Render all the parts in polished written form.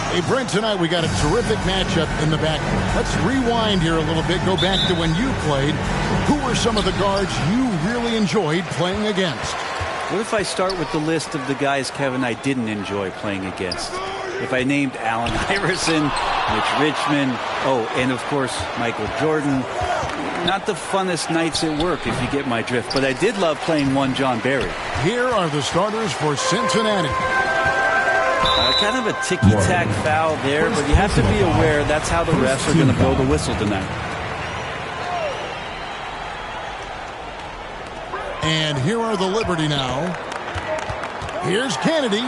Hey, Brent, tonight we got a terrific matchup in the back. Let's rewind here a little bit, go back to when you played. Who were some of the guards you really enjoyed playing against? What if I start with the list of the guys, Kevin, I didn't enjoy playing against? If I named Allen Iverson, Mitch Richmond, and of course, Michael Jordan. Not the funnest nights at work, if you get my drift. But I did love playing one John Barry. Here are the starters for Cincinnati. Kind of a ticky-tack foul there, but you have to be aware that's how the refs are going to blow the whistle tonight. And here are the Liberty now. Here's Kennedy.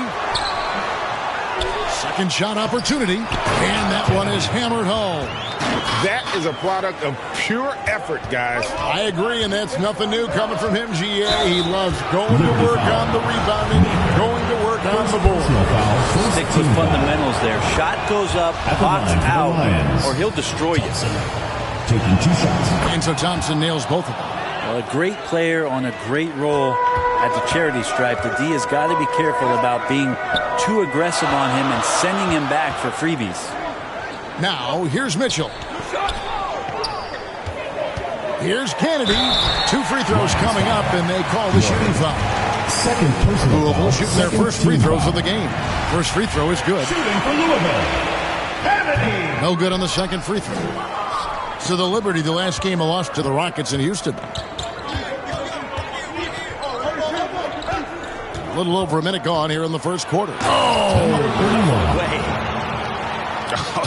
Second shot opportunity. And that one is hammered home. That is a product of pure effort, guys. I agree, and that's nothing new coming from him, GA. He loves going to work on the rebounding, going to work on the board. Stick with fundamentals there. Shot goes up, box out, or he'll destroy you. Taking 2 shots. And so Thompson nails both of them. Well, a great player on a great role at the charity stripe. The D has got to be careful about being too aggressive on him and sending him back for freebies. Now, here's Mitchell. Here's Kennedy. 2 free throws coming up, and they call the shooting foul. Second personal Louisville shooting their first free throws of the game. First free throw is good. Shooting for Louisville. Kennedy. No good on the second free throw. So the Liberty, the last game, a loss to the Rockets in Houston. A little over a minute gone here in the first quarter.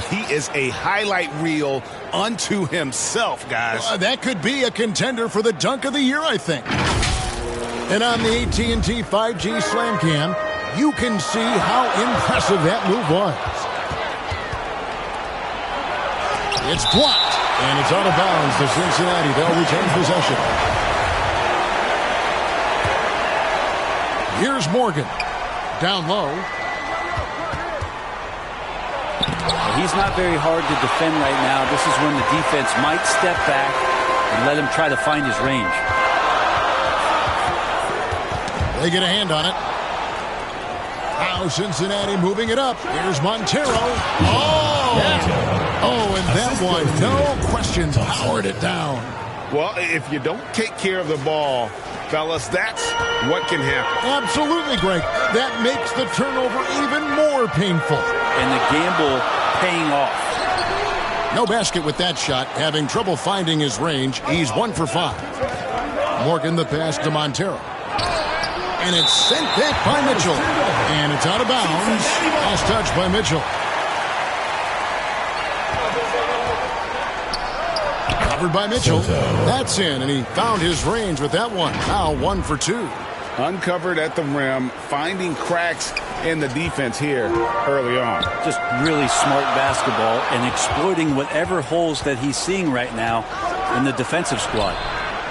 He is a highlight reel unto himself, guys. That could be a contender for the dunk of the year, I think. And on the AT&T 5G Slam Cam, you can see how impressive that move was. It's blocked, and it's out of bounds to Cincinnati. They'll retain possession. Here's Morgan. Down low. He's not very hard to defend right now. This is when the defense might step back and let him try to find his range. They get a hand on it. Now Cincinnati moving it up. Here's Montero. Oh! Yeah. Oh, and that one, no question, powered it down. Well, if you don't take care of the ball, fellas, that's what can happen. Absolutely, Greg. That makes the turnover even more painful. And the gamble paying off. No basket with that shot. Having trouble finding his range. He's 1 for 5. Morgan the pass to Montero. And it's sent back by Mitchell. And it's out of bounds. Last touch by Mitchell. Covered by Mitchell. That's in, and he found his range with that one. Now 1 for 2. Uncovered at the rim, finding cracks in the defense here early on. Just really smart basketball and exploiting whatever holes that he's seeing right now in the defensive squad.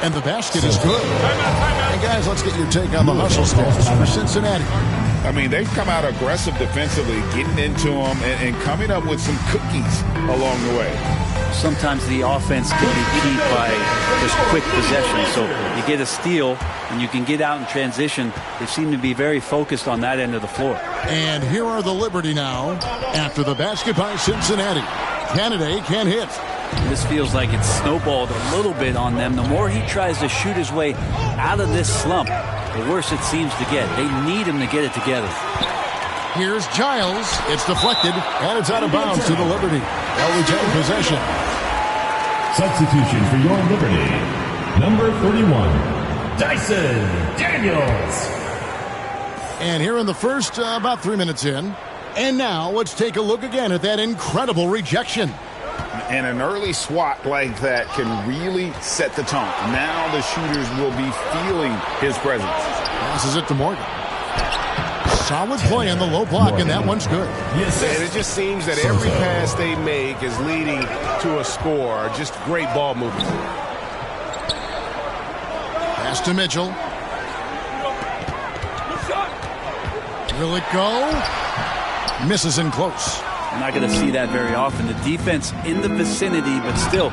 And the basket is good. Hey, guys, let's get your take on the hustle stats for Cincinnati. I mean, they've come out aggressive defensively, getting into them and coming up with some cookies along the way. Sometimes the offense can be keyed by just quick possession. So you get a steal and you can get out in transition. They seem to be very focused on that end of the floor. And here are the Liberty now after the basket by Cincinnati. Kennedy can't hit. This feels like it's snowballed a little bit on them. The more he tries to shoot his way out of this slump, the worse it seems to get. They need him to get it together. Here's Giles. It's deflected, and it's out of bounds to the Liberty. They'll retain possession. Substitution for your Liberty. Number 31, Dyson Daniels. And here in the first, about 3 minutes in. And now let's take a look again at that incredible rejection. And an early swat like that can really set the tone. Now the shooters will be feeling his presence. Passes it to Morgan. Solid play on the low block, and that one's good. Yes, and it just seems that every pass they make is leading to a score. Just great ball movement. Pass to Mitchell. Will it go? Misses in close. I'm not going to see that very often. The defense in the vicinity, but still,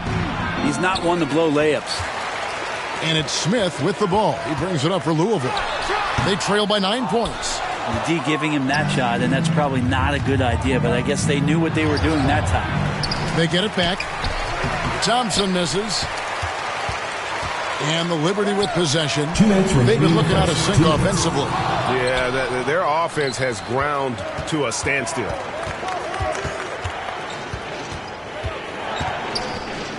he's not one to blow layups. And it's Smith with the ball. He brings it up for Louisville. They trail by 9 points. The D giving him that shot, and that's probably not a good idea, but I guess they knew what they were doing that time. They get it back. Thompson misses. And the Liberty with possession. They've been looking out of sync offensively. Yeah, their offense has ground to a standstill.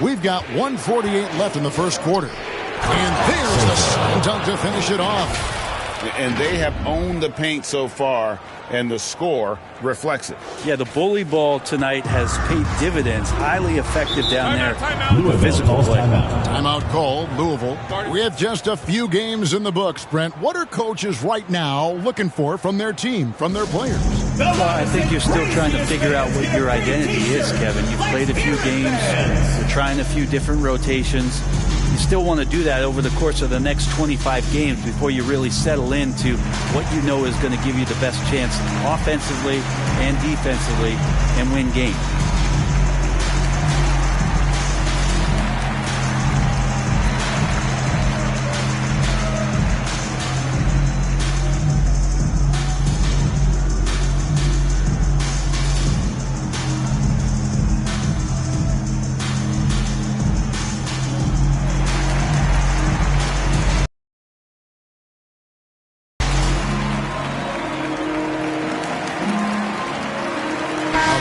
We've got 1:48 left in the first quarter. And there's the slam dunk to finish it off. And they have owned the paint so far, and the score reflects it. Yeah, the bully ball tonight has paid dividends. Highly effective down there with physical play. Timeout called, Louisville. We have just a few games in the books, Brent. What are coaches right now looking for from their team, from their players? Well, I think you're still trying to figure out what your identity is, Kevin. You've played a few games. You're trying a few different rotations. You still want to do that over the course of the next 25 games before you really settle into what you know is going to give you the best chance offensively and defensively and win games.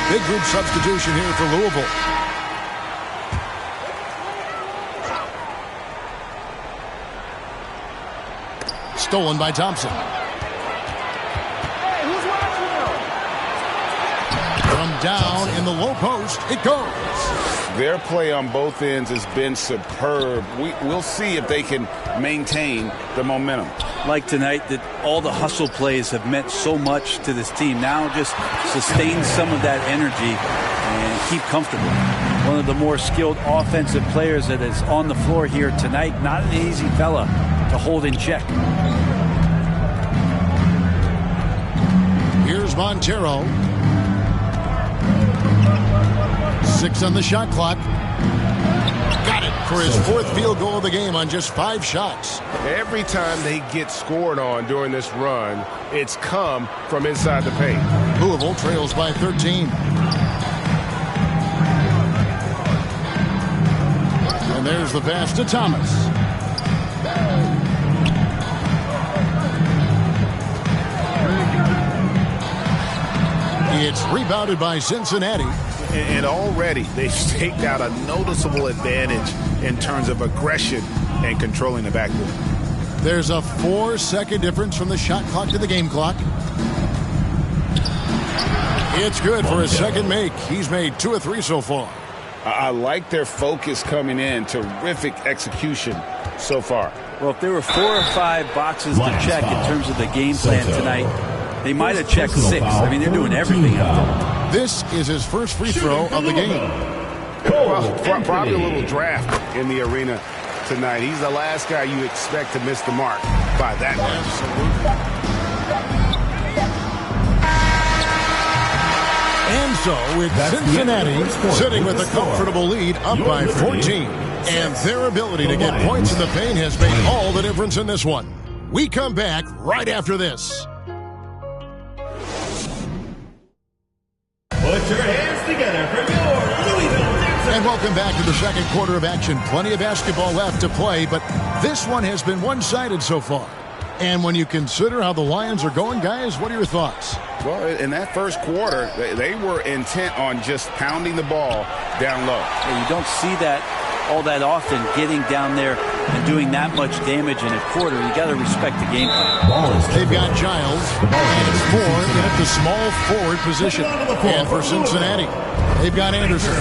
Big group substitution here for Louisville. Stolen by Thompson. From down in the low post, it goes. Their play on both ends has been superb. We'll see if they can maintain the momentum. Like tonight, that all the hustle plays have meant so much to this team. Now just sustain some of that energy and keep comfortable. One of the more skilled offensive players that is on the floor here tonight. Not an easy fella to hold in check. Here's Montero. 6 on the shot clock. Got it for his 4th field goal of the game on just 5 shots. Every time they get scored on during this run, it's come from inside the paint. Louisville trails by 13. And there's the pass to Thomas. It's rebounded by Cincinnati. And already they've staked out a noticeable advantage in terms of aggression and controlling the backcourt. There's a 4-second difference from the shot clock to the game clock. It's good for his second make. He's made 2 of 3 so far. I like their focus coming in. Terrific execution so far. Well, if there were 4 or 5 boxes to check in terms of the game plan tonight, they might have checked 6. I mean, they're doing everything up there. This is his first free throw of the game. Well, probably a little draft in the arena tonight. He's the last guy you expect to miss the mark by that much. And so it's Cincinnati sitting with a comfortable lead up by 14. And their ability to get points in the paint has made all the difference in this one. We come back right after this. Put your hands together for your Louisville. And welcome back to the second quarter of action. Plenty of basketball left to play, but this one has been one-sided so far. And when you consider how the Lions are going, guys, what are your thoughts? Well, in that first quarter, they were intent on just pounding the ball down low. Yeah, you don't see that all that often, getting down there and doing that much damage in a quarter. You got to respect the game plan. They've got Giles and 4 in at the small forward position. And for Cincinnati, they've got Anderson.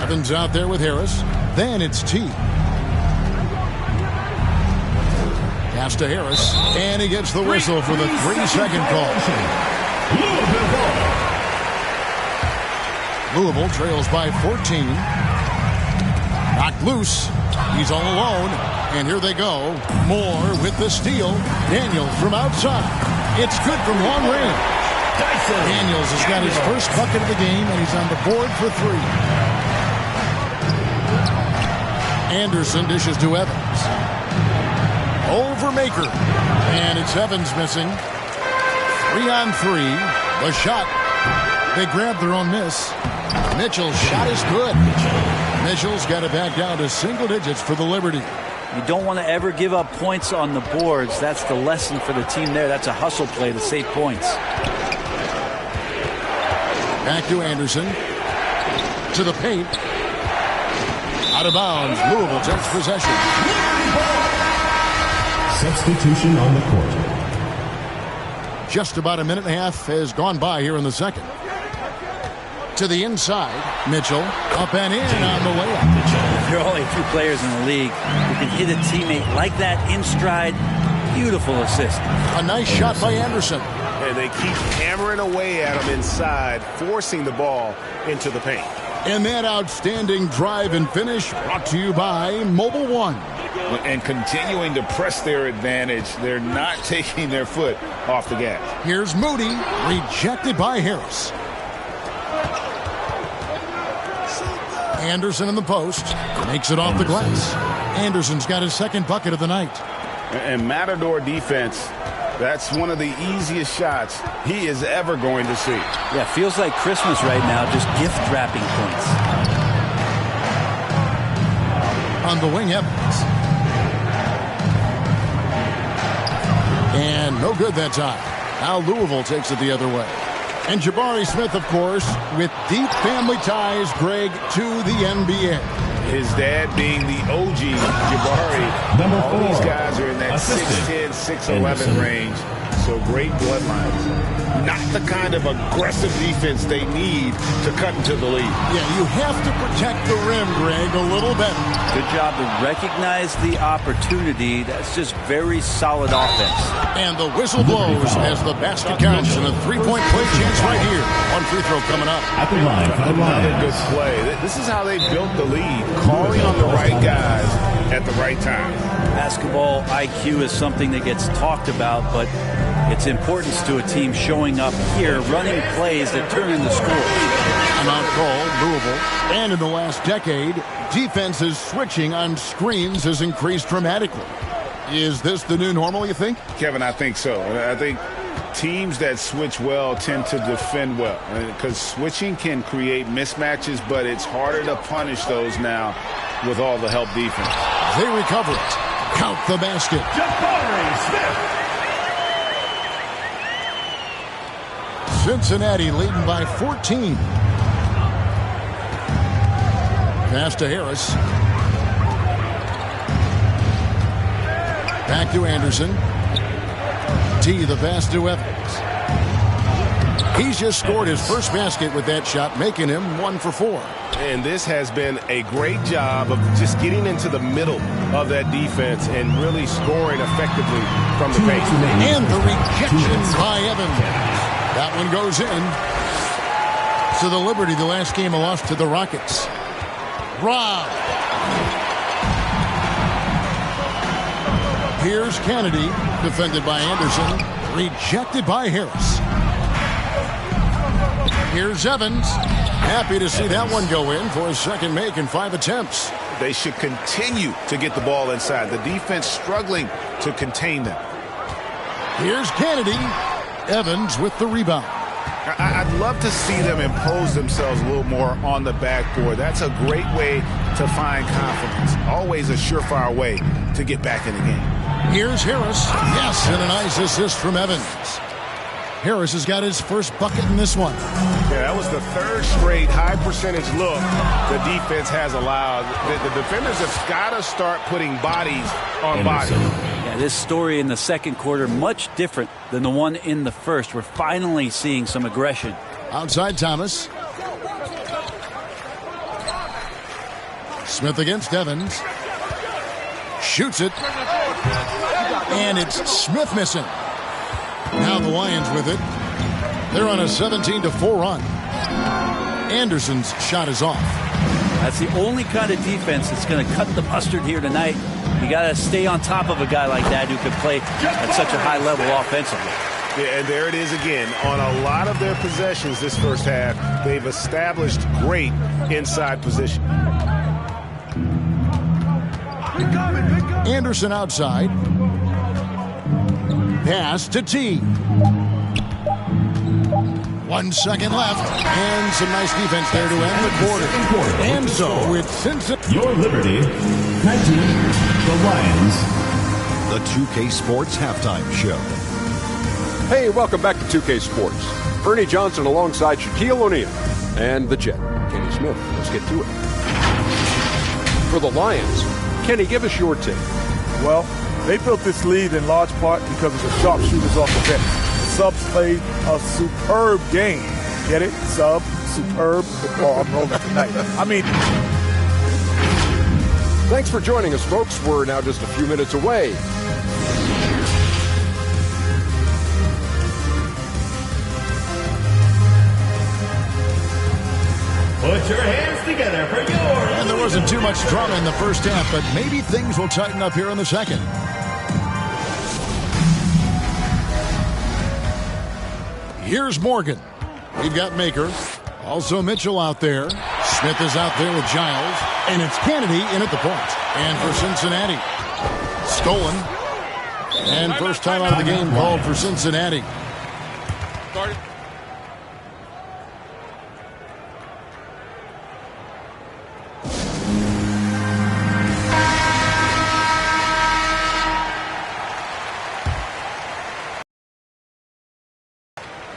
Evans out there with Harris. Then it's T. Pass to Harris, and he gets the whistle for the 3-second call. Louisville trails by 14. Knocked loose. He's all alone. And here they go. Moore with the steal. Daniels from outside. It's good from long range. Daniels has got his first bucket of the game, and he's on the board for 3. Anderson dishes to Evans. Over Maker. And it's Evans missing. 3-on-3. The shot. They grab their own miss. Mitchell's shot is good. Mitchell's got it back down to single digits for the Liberty. You don't want to ever give up points on the boards. That's the lesson for the team there. That's a hustle play to save points. Back to Anderson. To the paint. Out of bounds. Louisville takes possession. Substitution on the court. Just about a minute and a half has gone by here in the second. To the inside. Mitchell up and in on the way up. There are only a few players in the league who can hit a teammate like that in stride. Beautiful assist. A nice shot by Anderson. And they keep hammering away at him inside, forcing the ball into the paint. And that outstanding drive and finish brought to you by Mobile One. And continuing to press their advantage. They're not taking their foot off the gas. Here's Moody, rejected by Harris. Anderson in the post, makes it off the glass. Anderson's got his second bucket of the night. And Matador defense, that's one of the easiest shots he is ever going to see. Yeah, feels like Christmas right now, just gift wrapping points. On the wing, Evans. And no good that time. Now Louisville takes it the other way. And Jabari Smith, of course, with deep family ties, Greg, to the NBA. His dad being the OG Jabari. All these guys are in that 6'10", 6'11" range. So great bloodlines. Not the kind of aggressive defense they need to cut into the lead. Yeah, you have to protect the rim, Greg, a little better. Good job to recognize the opportunity. That's just very solid offense. And the whistle blows as the basket counts and a three-point play chance right here. One free throw coming up. At the line for the Another good play. This is how they built the lead, calling on the right guys at the right time. Basketball IQ is something that gets talked about, but its importance to a team showing up here, running plays that turn into scores. Timeout call, Louisville. And in the last decade, defenses switching on screens has increased dramatically. Is this the new normal, you think? Kevin, I think so. I think teams that switch well tend to defend well, because switching can create mismatches, but it's harder to punish those now with all the help defense. They recover it. Count the basket. Jabari Smith. Cincinnati leading by 14. Pass to Harris. Back to Anderson. T, the pass to Evans. He's just scored his first basket with that shot, making him 1 for 4. And this has been a great job of just getting into the middle of that defense and really scoring effectively from the paint. And the rejection by Evans. That one goes in. So the Liberty, the last game, a loss to the Rockets. Rob. Here's Kennedy, defended by Anderson, rejected by Harris. Here's Evans. Happy to see that one go in for his second make in 5 attempts. They should continue to get the ball inside. The defense struggling to contain them. Here's Kennedy. Evans with the rebound. I'd love to see them impose themselves a little more on the backboard. That's a great way to find confidence. Always a surefire way to get back in the game. Here's Harris. Yes, and a nice assist from Evans. Harris has got his first bucket in this one. Yeah, that was the third straight high percentage look the defense has allowed. The defenders have got to start putting bodies on bodies. Yeah, this story in the second quarter, much different than the one in the first. We're finally seeing some aggression. Outside Thomas. Smith against Evans. Shoots it. And it's Smith missing. Now the Lions with it. They're on a 17-4 run. Anderson's shot is off. That's the only kind of defense that's going to cut the mustard here tonight. You got to stay on top of a guy like that who can play at such a high level offensively. Yeah, and there it is again. On a lot of their possessions this first half, they've established great inside position. Anderson outside. Pass to T. 1 second left, and some nice defense there to end the quarter. And so it's Cincinnati. Your Liberty, catching the Lions. The 2K Sports Halftime Show. Hey, welcome back to 2K Sports. Ernie Johnson alongside Shaquille O'Neal and the Jet, Kenny Smith. Let's get to it. For the Lions, Kenny, give us your take. Well, they built this lead in large part because of the sharpshooters off the bench. The subs played a superb game. Get it? Sub, superb. Oh, I'm rolling tonight. I mean... Thanks for joining us, folks. We're now just a few minutes away. Put your hands together for yours. And there wasn't too much drama in the first half, but maybe things will tighten up here in the second. Here's Morgan. We've got Maker. Also Mitchell out there. Smith is out there with Giles. And it's Kennedy in at the point. And for Cincinnati. Stolen. And first time out of the game called for Cincinnati. Started.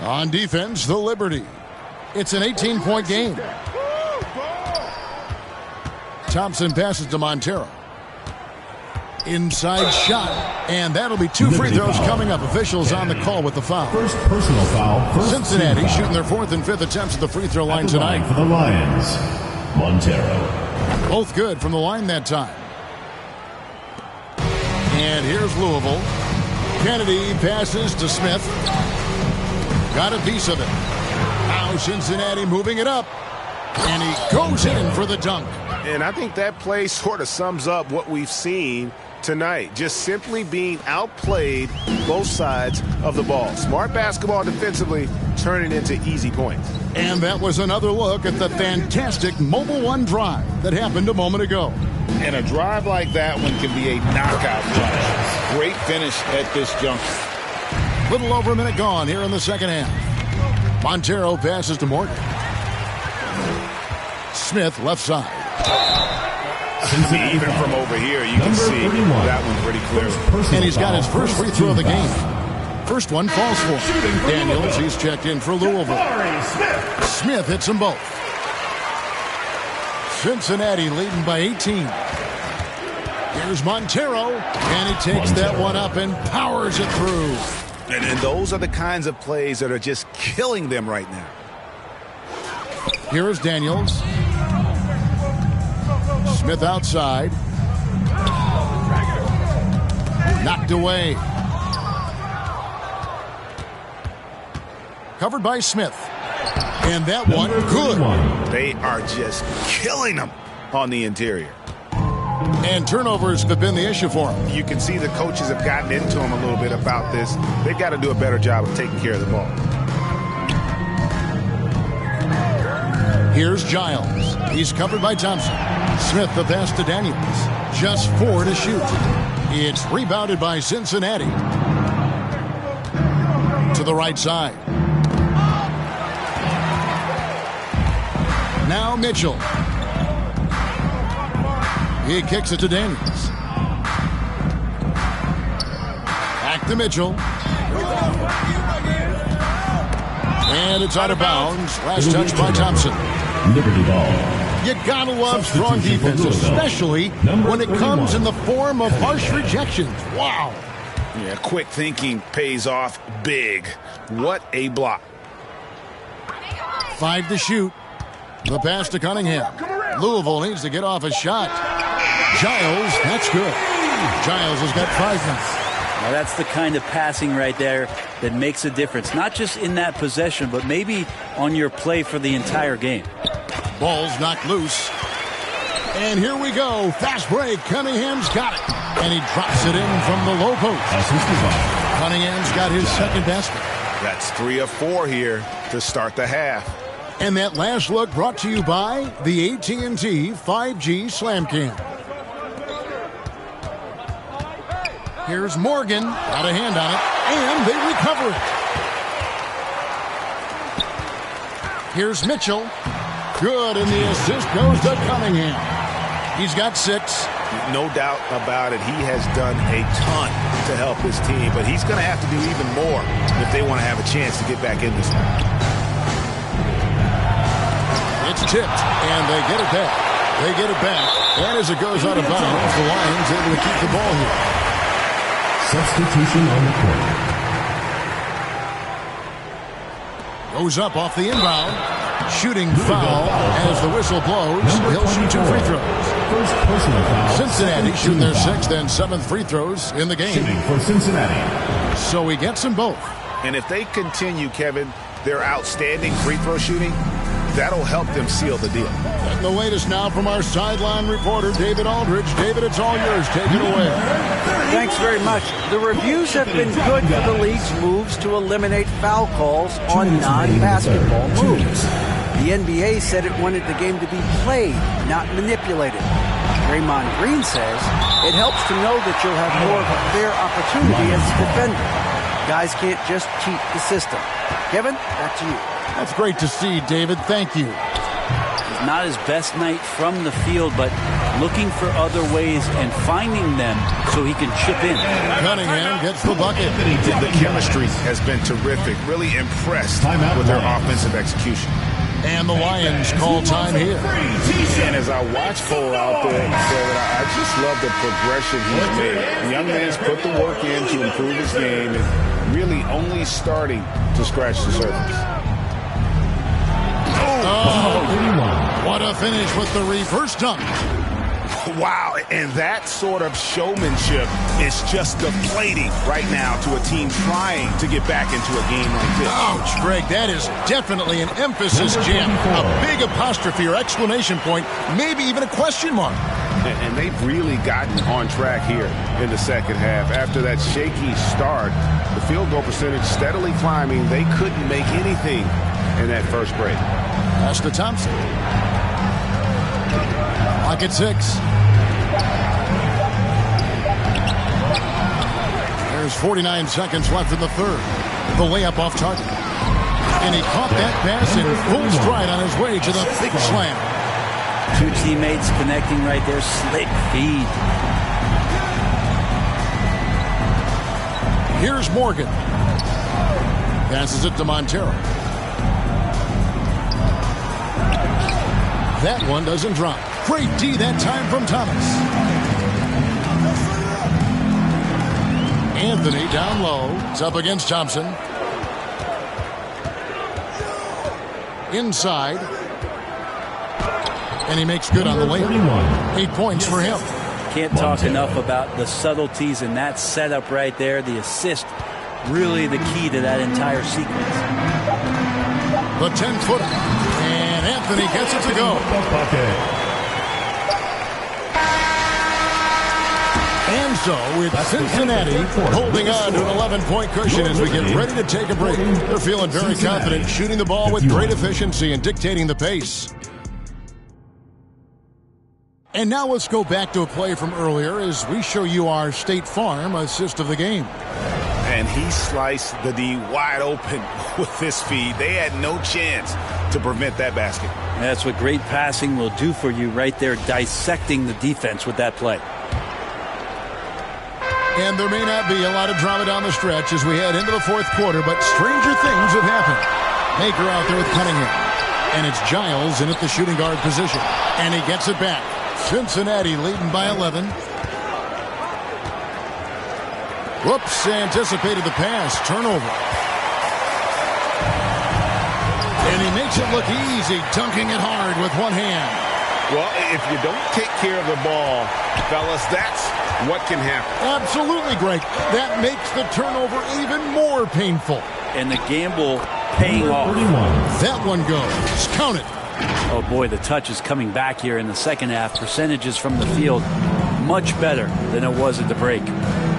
On defense, the Liberty. It's an 18-point game. Thompson passes to Montero. Inside shot. And that'll be 2 free throws coming up. Officials on the call with the foul. First personal foul. Cincinnati shooting their 4th and 5th attempts at the free throw line tonight. For the Lions, Montero. Both good from the line that time. And here's Louisville. Kennedy passes to Smith. Got a piece of it. Now Cincinnati moving it up. And he goes in for the dunk. And I think that play sort of sums up what we've seen tonight. Just simply being outplayed both sides of the ball. Smart basketball defensively, turning into easy points. And that was another look at the fantastic Mobile One drive that happened a moment ago. And a drive like that one can be a knockout drive. Great finish at this juncture. Little over a minute gone here in the second half. Montero passes to Morgan. Smith left side. Even from over here, you can see that one pretty clearly. And he's got his first free throw of the game. First one falls for him. Daniels, he's checked in for Louisville. Smith hits them both. Cincinnati leading by 18. Here's Montero, and he takes that one up and powers it through. And those are the kinds of plays that are just killing them right now. Here is Daniels. Smith outside. Knocked away. Covered by Smith. And that one, good. They are just killing them on the interior. And turnovers have been the issue for him. You can see the coaches have gotten into him a little bit about this. They've got to do a better job of taking care of the ball. Here's Giles. He's covered by Thompson. Smith the pass to Daniels. Just 4 to shoot. It's rebounded by Cincinnati. To the right side. Now Mitchell. He kicks it to Daniels. Back to Mitchell. And it's out of bounds. Last touch by Thompson. Liberty ball. You gotta love strong defense, especially when it comes in the form of harsh rejections. Wow. Yeah, quick thinking pays off big. What a block. 5 to shoot. The pass to Cunningham. Louisville needs to get off a shot. Giles, that's good. Giles has got 5 now. Now that's the kind of passing right there that makes a difference. Not just in that possession, but maybe on your play for the entire game. Ball's knocked loose. And here we go. Fast break. Cunningham's got it. And he drops it in from the low post. Cunningham's got his second basket. That's 3 of 4 here to start the half. And that last look brought to you by the AT&T 5G Slam Cam. Here's Morgan. Got a hand on it. And they recover it. Here's Mitchell. Good, and the assist goes to Cunningham. He's got 6. No doubt about it. He has done a ton to help his team, but he's going to have to do even more if they want to have a chance to get back in this one. It's tipped, and they get it back. They get it back, and as it goes out of bounds, the Lions able to keep the ball here. Substitution on the court. Goes up off the inbound. Shooting foul as the whistle blows. He'll shoot 2 free throws. First personal foul. Cincinnati shooting their 6th and 7th free throws in the game. Shooting for Cincinnati. So he gets them both. And if they continue, Kevin, their outstanding free throw shooting, that'll help them seal the deal. And the latest now from our sideline reporter, David Aldridge. David, it's all yours. Take it away. Thanks very much. The reviews have been good for the league's moves to eliminate foul calls on non-basketball moves. The NBA said it wanted the game to be played, not manipulated. Draymond Green says it helps to know that you'll have more of a fair opportunity as a defender. Guys can't just cheat the system. Kevin, back to you. That's great to see, David. Thank you. Not his best night from the field, but looking for other ways and finding them so he can chip in. Cunningham gets the bucket. The chemistry has been terrific. Really impressed with their offensive execution. And the Lions call time here. And as I watch Cole out there, I just love the progression he's made. The young man's put the work in to improve his game and really only starting to scratch the surface. Oh, what a finish with the reverse dunk. Wow, and that sort of showmanship is just deflating right now to a team trying to get back into a game like this. Ouch, Greg, that is definitely an emphasis jam. A big apostrophe or exclamation point, maybe even a question mark. And they've really gotten on track here in the second half. After that shaky start, the field goal percentage steadily climbing. They couldn't make anything in that first break. Pass to Thompson. Clock at 6. There's 49 seconds left in the third. The layup off target. And he caught that pass in full stride on his way to the big slam. 2 teammates connecting right there. Slick feed. Here's Morgan. Passes it to Montero. That one doesn't drop. Great D that time from Thomas. Anthony down low. It's up against Thompson. Inside. And he makes good on the layup. 8 points for him. Can't talk enough about the subtleties in that setup right there. The assist, really the key to that entire sequence. The 10-footer. And Anthony gets it to go. And so it's Cincinnati holding on to an 11-point cushion as we get ready to take a break. They're feeling very confident, shooting the ball with great efficiency and dictating the pace. And now let's go back to a play from earlier as we show you our State Farm assist of the game. And he sliced the D wide open with this feed. They had no chance to prevent that basket. That's what great passing will do for you right there, dissecting the defense with that play. And there may not be a lot of drama down the stretch as we head into the fourth quarter, but stranger things have happened. Baker out there with Cunningham. And it's Giles in at the shooting guard position. And he gets it back. Cincinnati leading by 11. Whoops, anticipated the pass. Turnover. And he makes it look easy, dunking it hard with one hand. Well, if you don't take care of the ball, fellas, that's what can happen. Absolutely, Greg. That makes the turnover even more painful. And the gamble paying off. That one goes. Count it. Oh, boy, the touch is coming back here in the second half. Percentages from the field much better than it was at the break.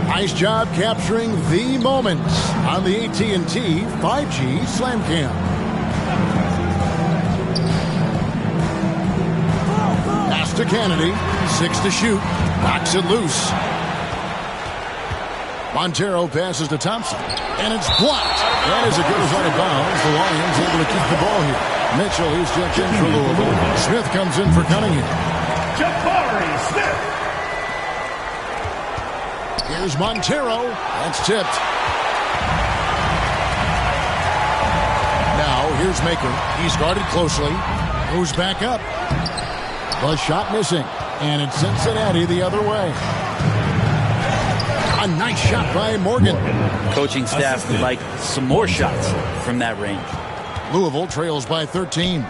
Nice job capturing the moments on the AT&T 5G Slam Cam. Pass to Kennedy. 6 to shoot. Knocks it loose. Montero passes to Thompson, and it's blocked. And as it goes out of bounds, the Lions able to keep the ball here. Mitchell, he's checked in for Louisville. Smith comes in for Cunningham. Jabari Smith. Here's Montero. That's tipped. Now, here's Maker. He's guarded closely. Moves back up. The shot missing. And it's Cincinnati the other way. A nice shot by Morgan. Coaching staff would like some more shots from that range. Louisville trails by 13.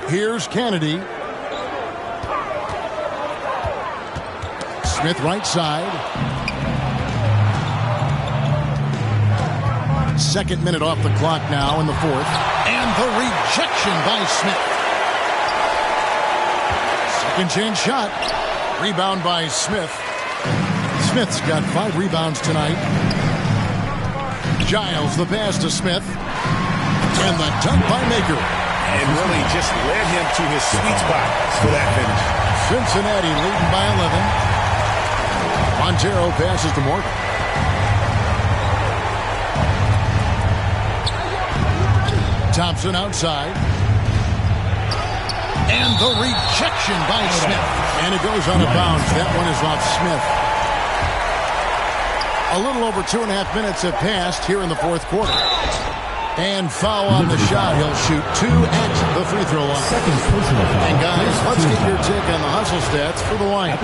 Here's Kennedy. Smith right side. Second minute off the clock now in the fourth. And the rejection by Smith. Second chance shot. Rebound by Smith. Smith's got 5 rebounds tonight. Giles the pass to Smith. And the dunk by Maker. And really just led him to his sweet spot for that finish. Cincinnati leading by 11. Montero passes to Morgan. Thompson outside. And the rejection by Smith. And it goes out of bounds. That one is off Smith. A little over 2.5 minutes have passed here in the fourth quarter. And foul on the shot. He'll shoot 2 at the free throw line. And guys, let's get your take on the hustle stats for the Lions.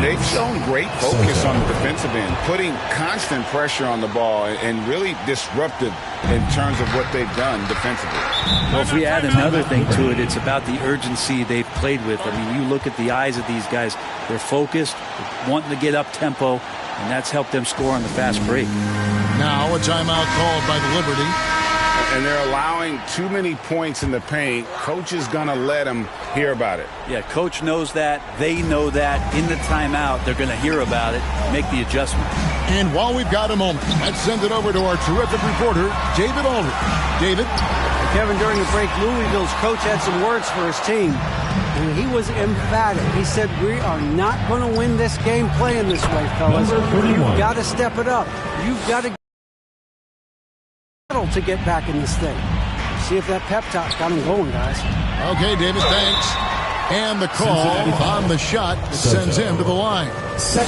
They've shown great focus on the defensive end, putting constant pressure on the ball and really disruptive in terms of what they've done defensively. Well, if we add another thing to it, it's about the urgency they've played with. I mean, you look at the eyes of these guys. They're focused, wanting to get up tempo, and that's helped them score on the fast break. Now a timeout called by the Liberty. And they're allowing too many points in the paint. Coach is going to let them hear about it. Yeah, coach knows that. They know that. In the timeout, they're going to hear about it, make the adjustment. And while we've got a moment, let's send it over to our terrific reporter, David Aldridge. David? Kevin, during the break, Louisville's coach had some words for his team. And he was emphatic. He said, we are not going to win this game playing this way, fellas. You've got to step it up. You've got to get back in this thing. See if that pep talk got him going, guys. Okay, David, thanks. And the call on the shot sends him to the line.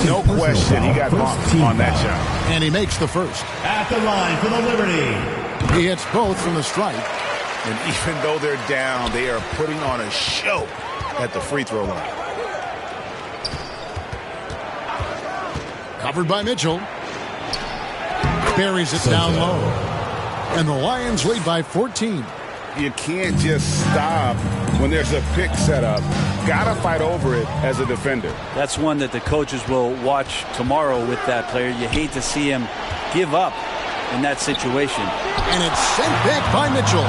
No question, he got bumped on that shot. And he makes the first. At the line for the Liberty. He hits both from the stripe. And even though they're down, they are putting on a show at the free throw line. Covered by Mitchell. Buries it down low. And the Lions lead by 14. You can't just stop when there's a pick set up. Got to fight over it as a defender. That's one that the coaches will watch tomorrow with that player. You hate to see him give up in that situation. And it's sent back by Mitchell.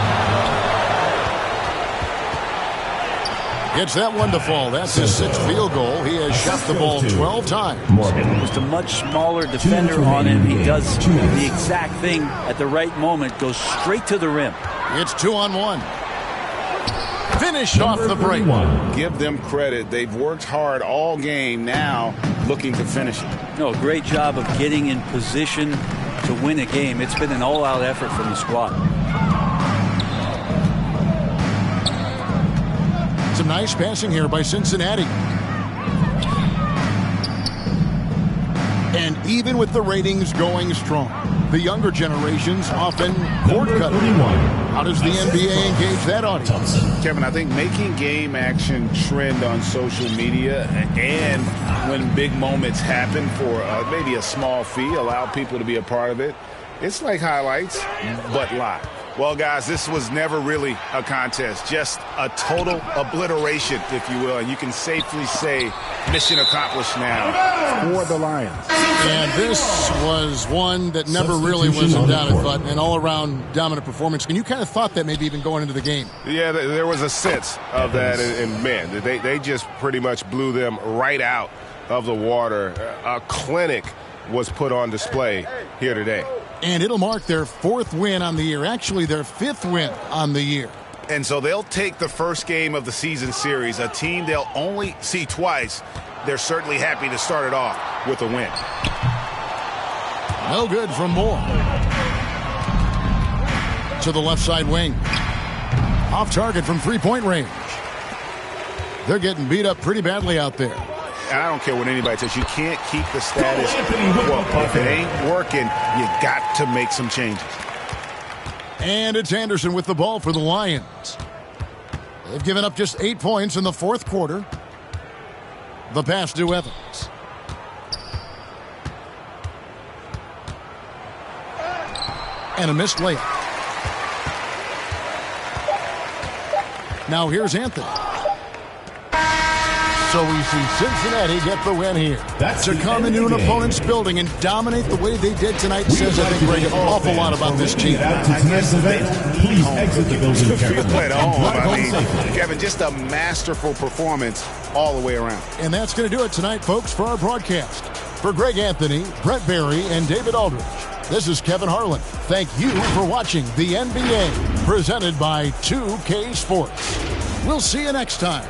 Gets that one to fall. That's his 6th field goal. He has shot the ball 12 times. Just a much smaller defender on him. He does the exact thing at the right moment. Goes straight to the rim. It's 2-on-1. Finished off the break. Give them credit. They've worked hard all game, now looking to finish it. No, great job of getting in position to win a game. It's been an all-out effort from the squad. Some nice passing here by Cincinnati. And even with the ratings going strong, the younger generations often cord cut. How does the NBA engage that audience? Kevin, I think making game action trend on social media and when big moments happen for maybe a small fee, allow people to be a part of it. It's like highlights, but live. Well, guys, this was never really a contest, just a total obliteration, if you will. And you can safely say mission accomplished now for the Lions. And this was one that never really was in doubt, I thought, an all-around dominant performance. And you kind of thought that maybe even going into the game. Yeah, there was a sense of that. And man, they just pretty much blew them right out of the water. A clinic was put on display here today. And it'll mark their 4th win on the year, actually their 5th win on the year. And so they'll take the first game of the season series, a team they'll only see twice, they're certainly happy to start it off with a win. No good from Moore. To the left side wing. Off target from three-point range. They're getting beat up pretty badly out there. And I don't care what anybody says. You can't keep the status quo. If it ain't working, you got to make some changes. And it's Anderson with the ball for the Lions. They've given up just 8 points in the fourth quarter. The pass to Evans. And a missed layup. Now here's Anthony. So we see Cincinnati get the win here. To come into an opponent's building and dominate the way they did tonight says, I think, Greg, an awful lot about this team. I guess please exit the building. Feel at home. I mean, Kevin, just a masterful performance all the way around. And that's going to do it tonight, folks, for our broadcast. For Greg Anthony, Brett Barry, and David Aldridge, this is Kevin Harlan. Thank you for watching the NBA, presented by 2K Sports. We'll see you next time.